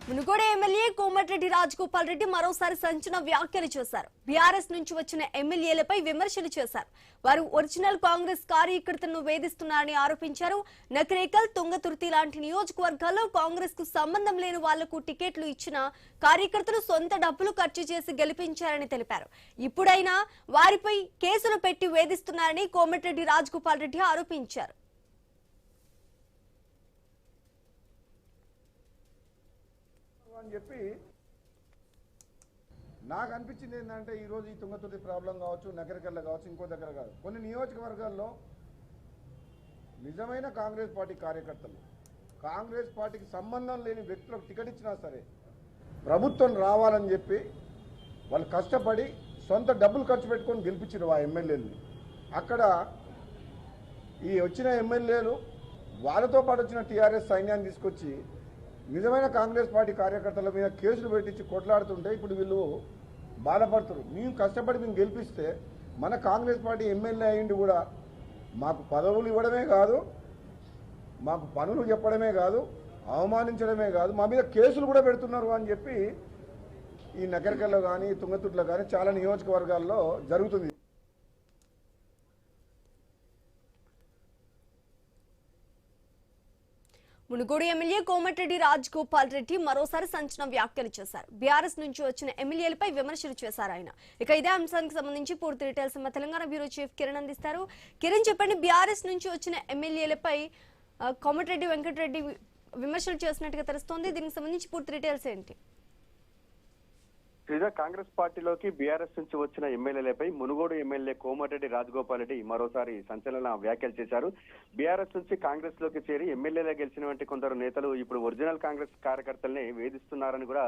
మునుగోడ MLA Komatireddy Rajagopal Reddy మరోసారి సంచలన వ్యాఖ్యలు చేశారు. బీఆర్ఎస్ నుంచి వచ్చిన ఎమ్మెల్యేలపై విమర్శలు చేశారు. వారు ఒరిజినల్ కాంగ్రెస్ కార్యకర్తలను వేధిస్తున్నారని ఆరోపించారు. నకరేకల్, తుంగతుర్తి లాంటి నియోజకవర్గాల్లో కాంగ్రెస్ కు సంబంధం లేని వాళ్లకు టికెట్లు ఇచ్చిన కార్యకర్తలు సొంత డబ్బులు ఖర్చు చేసి గెలిపించారని తెలిపారు. ఇప్పుడైనా వారిపై కేసులు పెట్టి వేధిస్తున్నారని కోమటిరెడ్డి రాజగోపాల్ రెడ్డి ఆరోపించారు. అని చెప్పి నాకు అనిపించింది ఏంటంటే ఈరోజు ఈ తుంగతుర్తి ప్రాబ్లం కావచ్చు, నగరికల్లో కావచ్చు, ఇంకో దగ్గర కాదు, కొన్ని నియోజకవర్గాల్లో నిజమైన కాంగ్రెస్ పార్టీ కార్యకర్తలు, కాంగ్రెస్ పార్టీకి సంబంధం లేని వ్యక్తులకు టికెట్ ఇచ్చినా సరే ప్రభుత్వం రావాలని చెప్పి వాళ్ళు కష్టపడి సొంత డబ్బులు ఖర్చు పెట్టుకొని గెలిపించారు ఆ ఎమ్మెల్యేలని. అక్కడ ఈ వచ్చిన ఎమ్మెల్యేలు వాళ్ళతో పాటు వచ్చిన టీఆర్ఎస్ సైన్యాన్ని తీసుకొచ్చి నిజమైన కాంగ్రెస్ పార్టీ కార్యకర్తల మీద కేసులు పెట్టించి కొట్లాడుతుంటే ఇప్పుడు వీళ్ళు బాధపడుతున్నారు. మేము కష్టపడి మేము గెలిపిస్తే మన కాంగ్రెస్ పార్టీ ఎమ్మెల్యే అయ్యింది కూడా మాకు పదవులు ఇవ్వడమే కాదు, మాకు పనులు చెప్పడమే కాదు, అవమానించడమే కాదు, మా మీద కేసులు కూడా పెడుతున్నారు అని చెప్పి ఈ నగరికల్లో కానీ తుంగతుర్తిలో కానీ చాలా నియోజకవర్గాల్లో జరుగుతుంది. మునుగోడు ఎమ్మెల్యే కోమటిరెడ్డి రాజగోపాల్ రెడ్డి మరోసారి సంచలన వ్యాఖ్యలు చేశారు. బీఆర్ఎస్ నుంచి వచ్చిన ఎమ్మెల్యేలపై విమర్శలు చేశారు ఆయన. ఇక ఇదే అంశానికి సంబంధించి పూర్తి డీటెయిల్స్ మా తెలంగాణ బ్యూరో చీఫ్ కిరణ్ అందిస్తారు. కిరణ్, చెప్పండి, బీఆర్ఎస్ నుంచి వచ్చిన ఎమ్మెల్యేలపై కోమటిరెడ్డి వెంకటరెడ్డి విమర్శలు చేసినట్టుగా తెలుస్తోంది. దీనికి సంబంధించి పూర్తి డీటెయిల్స్ ఏంటి? కాంగ్రెస్ పార్టీలోకి బీఆర్ఎస్ నుంచి వచ్చిన ఎమ్మెల్యేలపై మునుగోడు ఎమ్మెల్యే కోమటిరెడ్డి రాజగోపాల్ రెడ్డి మరోసారి సంచలన వ్యాఖ్యలు చేశారు. బీఆర్ఎస్ నుంచి కాంగ్రెస్ లోకి చేరి ఎమ్మెల్యేగా గెలిచినటువంటి కొందరు నేతలు ఇప్పుడు ఒరిజినల్ కాంగ్రెస్ కార్యకర్తల్ని వేధిస్తున్నారని కూడా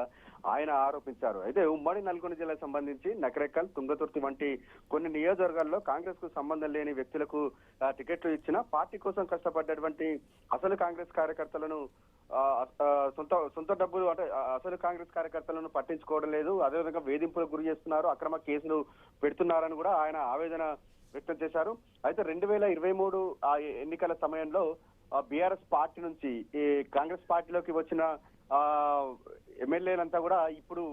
ఆయన ఆరోపించారు. అయితే ఉమ్మడి నల్గొండ జిల్లాకు సంబంధించి నకరేకల్, తుంగతుర్తి వంటి కొన్ని నియోజకవర్గాల్లో కాంగ్రెస్ కు సంబంధం లేని వ్యక్తులకు టికెట్లు ఇచ్చిన పార్టీ కోసం కష్టపడ్డటువంటి అసలు కాంగ్రెస్ కార్యకర్తలను సొంత డబ్బులు అంటే అసలు కాంగ్రెస్ కార్యకర్తలను పట్టించుకోవడం లేదు, అదేవిధంగా వేధింపులకు గురి చేస్తున్నారు, అక్రమ కేసులు పెడుతున్నారని కూడా ఆయన ఆవేదన వ్యక్తం చేశారు. అయితే 2023 ఎన్నికల సమయంలో బీఆర్ఎస్ పార్టీ నుంచి ఈ కాంగ్రెస్ పార్టీలోకి వచ్చిన ఎమ్మెల్యేలంతా కూడా ఇప్పుడు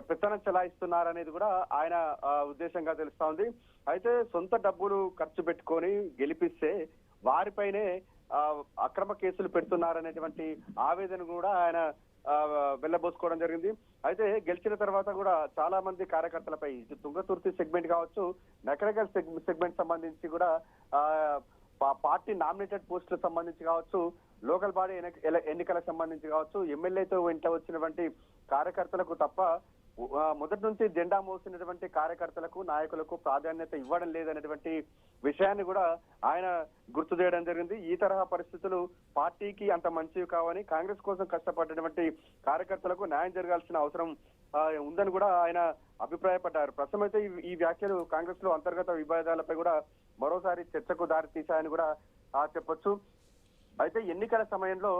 పెత్తనం చెలాయిస్తున్నారనేది కూడా ఆయన ఉద్దేశంగా తెలుస్తా ఉంది. అయితే సొంత డబ్బులు ఖర్చు పెట్టుకొని గెలిపిస్తే వారిపైనే అక్రమ కేసులు పెడుతున్నారనేటువంటి ఆవేదన కూడా ఆయన వెళ్ళబోసుకోవడం జరిగింది. అయితే గెలిచిన తర్వాత కూడా చాలా మంది కార్యకర్తలపై తుంగతుర్తి సెగ్మెంట్ కావచ్చు, నకరేకల్ సెగ్మెంట్ సంబంధించి కూడా పార్టీ నామినేటెడ్ పోస్టులకు సంబంధించి కావచ్చు, లోకల్ బాడీ ఎన్నికలకు సంబంధించి కావచ్చు, ఎమ్మెల్యేతో వెంట వచ్చినటువంటి కార్యకర్తలకు తప్ప మొదటి నుంచి జెండా మోసినటువంటి కార్యకర్తలకు, నాయకులకు ప్రాధాన్యత ఇవ్వడం లేదనేటువంటి విషయాన్ని కూడా ఆయన గుర్తు చేయడం జరిగింది. ఈ తరహా పరిస్థితులు పార్టీకి అంత మంచివి కావని, కాంగ్రెస్ కోసం కష్టపడినటువంటి కార్యకర్తలకు న్యాయం జరగాల్సిన అవసరం ఉందని కూడా ఆయన అభిప్రాయపడ్డారు. ప్రస్తుతం అయితే ఈ వ్యాఖ్యలు కాంగ్రెస్ లో అంతర్గత విభేదాలపై కూడా మరోసారి చర్చకు దారి తీశాయని కూడా చెప్పొచ్చు. అయితే ఎన్నికల సమయంలో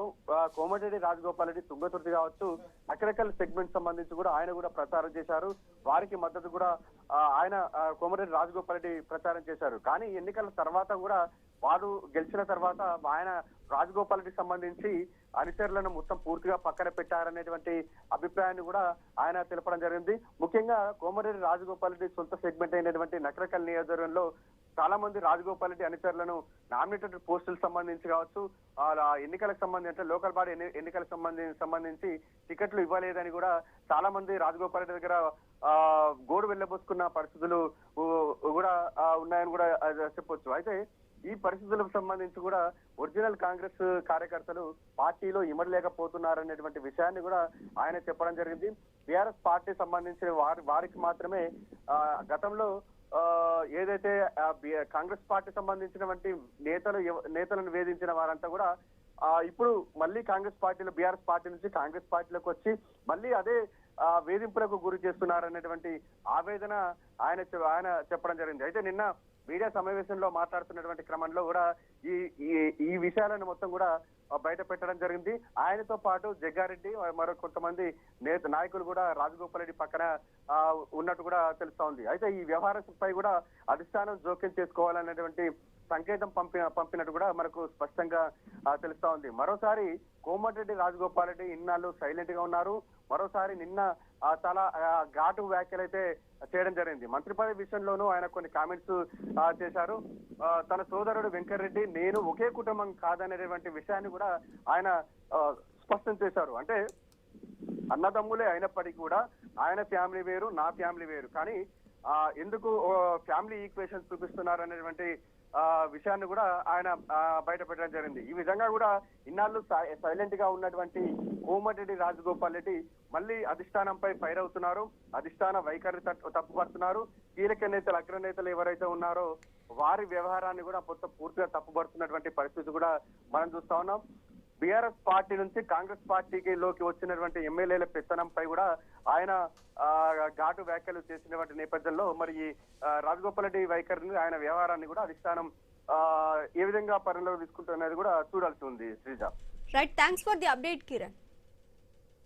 కోమటిరెడ్డి రాజగోపాల్ రెడ్డి తుంగతుర్తి కావచ్చు, నకరేకల్ సెగ్మెంట్ సంబంధించి కూడా ఆయన కూడా ప్రచారం చేశారు. వారికి మద్దతు కూడా ఆయన కోమటిరెడ్డి రాజగోపాల్ రెడ్డి ప్రచారం చేశారు. కానీ ఎన్నికల తర్వాత కూడా వారు గెలిచిన తర్వాత ఆయన రాజగోపాల్ రెడ్డికి సంబంధించి అనుచరులను మొత్తం పూర్తిగా పక్కన పెట్టారనేటువంటి అభిప్రాయాన్ని కూడా ఆయన తెలపడం జరిగింది. ముఖ్యంగా కోమటిరెడ్డి రాజగోపాల్ రెడ్డి సొంత సెగ్మెంట్ అయినటువంటి నకరేకల్ నియోజకవర్గంలో చాలా మంది రాజగోపాల్ రెడ్డి అనుచరులను నామినేటెడ్ పోస్టులకు సంబంధించి కావచ్చు, ఎన్నికలకు సంబంధించి అంటే లోకల్ బాడీ ఎన్నికలకు సంబంధించి టికెట్లు ఇవ్వలేదని కూడా చాలా మంది రాజగోపాల్ రెడ్డి దగ్గర గోడు వెళ్ళబోసుకున్న పరిస్థితులు కూడా ఉన్నాయని కూడా చెప్పొచ్చు. అయితే ఈ పరిస్థితులకు సంబంధించి కూడా ఒరిజినల్ కాంగ్రెస్ కార్యకర్తలు పార్టీలో ఇమడలేకపోతున్నారనేటువంటి విషయాన్ని కూడా ఆయన చెప్పడం జరిగింది. బీఆర్ఎస్ పార్టీ సంబంధించిన వారికి మాత్రమే గతంలో ఏదైతే కాంగ్రెస్ పార్టీ సంబంధించినటువంటి నేతలను వేధించిన వారంతా కూడా ఇప్పుడు మళ్ళీ కాంగ్రెస్ పార్టీలో బీఆర్ఎస్ పార్టీ నుంచి కాంగ్రెస్ పార్టీలోకి వచ్చి మళ్ళీ అదే వేధింపులకు గురి చేస్తున్నారనేటువంటి ఆవేదన ఆయన చెప్పడం జరిగింది. అయితే నిన్న మీడియా సమావేశంలో మాట్లాడుతున్నటువంటి క్రమంలో కూడా ఈ విషయాలను మొత్తం కూడా బయట పెట్టడం జరిగింది. ఆయనతో పాటు జగ్గారెడ్డి మరో కొంతమంది నాయకులు కూడా రాజగోపాల్ రెడ్డి పక్కన ఉన్నట్టు కూడా తెలుస్తా ఉంది. అయితే ఈ వ్యవహారంపై కూడా అధిష్టానం జోక్యం చేసుకోవాలనేటువంటి సంకేతం పంపినట్టు కూడా మనకు స్పష్టంగా తెలుస్తా ఉంది. మరోసారి కోమటిరెడ్డి రాజగోపాల్ రెడ్డి ఇన్నాళ్ళు సైలెంట్ గా ఉన్నారు. మరోసారి నిన్న చాలా ఘాటు వ్యాఖ్యలు అయితే చేయడం జరిగింది. మంత్రి పదవి విషయంలోనూ ఆయన కొన్ని కామెంట్స్ చేశారు. తన సోదరుడు వెంకటరెడ్డి నేను ఒకే కుటుంబం కాదనేటువంటి విషయాన్ని కూడా ఆయన స్పష్టం చేశారు. అంటే అన్నదమ్ములే అయినప్పటికీ కూడా ఆయన ఫ్యామిలీ వేరు, నా ఫ్యామిలీ వేరు, కానీ ఎందుకు ఫ్యామిలీ ఈక్వేషన్స్ చూపిస్తున్నారు అనేటువంటి విషయాన్ని కూడా ఆయన బయట పెట్టడం జరిగింది. ఈ విధంగా కూడా ఇన్నాళ్ళు సైలెంట్ గా ఉన్నటువంటి కోమటిరెడ్డి రాజగోపాల్ రెడ్డి మళ్ళీ అధిష్టానంపై ఫైర్ అవుతున్నారు. అధిష్టాన వైఖరి తప్పుపడుతున్నారు. కీలక నేతలు, అగ్రనేతలు ఎవరైతే ఉన్నారో వారి వ్యవహారాన్ని కూడా పూర్తిగా తప్పుపడుతున్నటువంటి పరిస్థితి కూడా మనం చూస్తా ఉన్నాం. బీఆర్ఎస్ పార్టీ నుంచి కాంగ్రెస్ పార్టీలోకి వచ్చినటువంటి ఎమ్మెల్యేల పెత్తనంపై కూడా ఆయన ఘాటు వ్యాఖ్యలు చేసినటువంటి నేపథ్యంలో మరి రాజగోపాల్ రెడ్డి వైఖరిని, ఆయన వ్యవహారాన్ని కూడా అధిష్టానం ఏ విధంగా పరిణామాలు తీసుకుంటున్నది కూడా చూడాల్సి ఉంది. Sreeja, right, thanks for the update Kiran.